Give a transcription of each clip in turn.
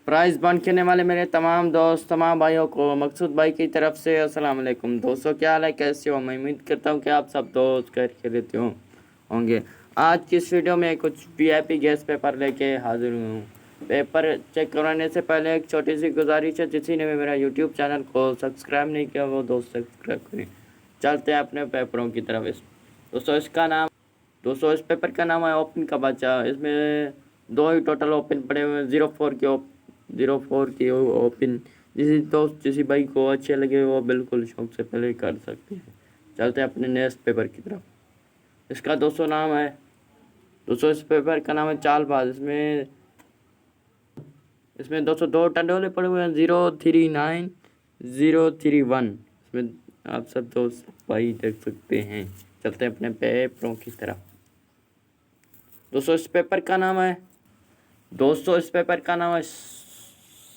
Price बंद करने वाले मेरे तमाम दोस्त तमाम भाइयों को मकसूद भाई की तरफ से अस्सलाम वालेकुम। दोस्तों क्या हाल है, कैसे हो? मैं उम्मीद करता हूँ कि आप सब दोस्त खैर खैरियत होंगे। आज की इस वीडियो में कुछ वीआईपी गैस पेपर लेके हाजिर हूँ। पेपर चेक करवाने से पहले एक छोटी सी गुजारिश है, जिसी ने भी मेरा यूट्यूब चैनल को सब्सक्राइब नहीं किया वो दोस्त सब्सक्राइब करें। चलते हैं अपने पेपरों की तरफ। दोस्तों इस पेपर का नाम है ओपन का बच्चा। इसमें दो ही टोटल ओपन पड़े हुए हैं, 04 की ओपन। जिसी भाई को अच्छे लगे वो बिल्कुल शौक से पहले कर सकते हैं। चलते हैं अपने नेक्स्ट पेपर की तरफ। इसका दोस्तों नाम है इस पेपर का नाम है चालबाज। इसमें दोस्तों दो टंडोले पड़े हुए हैं, 039 031। इसमें आप सब दोस्त भाई देख सकते हैं। चलते हैं अपने पेपरों की तरफ। दोस्तों इस पेपर का नाम है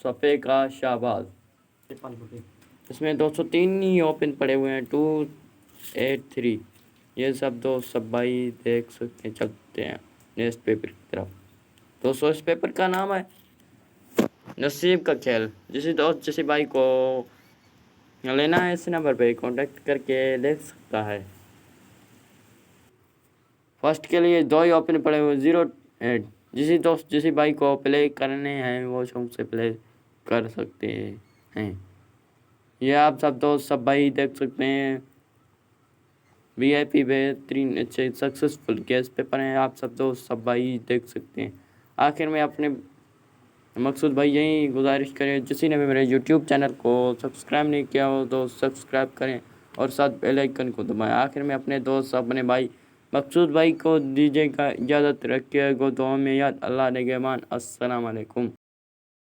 सफ़े का शाहबाज। इसमें 203 ही ओपन पड़े हुए हैं, 283। ये सब भाई देख सकते हैं। चलते हैं नेक्स्ट पेपर की तरफ। दोस्तों इस पेपर का नाम है नसीब का खेल। जिसी भाई को लेना है इस नंबर पे कांटेक्ट करके ले सकता है। फर्स्ट के लिए दो ही ओपन पड़े हुए, 08। जिसी भाई को प्ले करने हैं वो शौक से प्ले कर सकते हैं। ये आप सब भाई देख सकते हैं। वीआईपी बेहतरीन अच्छे सक्सेसफुल गैस पेपर हैं, आप सब भाई देख सकते हैं। आखिर में अपने मकसूद भाई यही गुजारिश करें, जिसी ने भी मेरे यूट्यूब चैनल को सब्सक्राइब नहीं किया हो तो सब्सक्राइब करें और साथ बेल आइकन को दबाएं। आखिर में अपने दोस्त अपने भाई मकसूद भाई को दीजिएगा इजाज़त। रखिएगा दुआ में याद। अल्लाह निगहबान। अस्सलाम वालेकुम।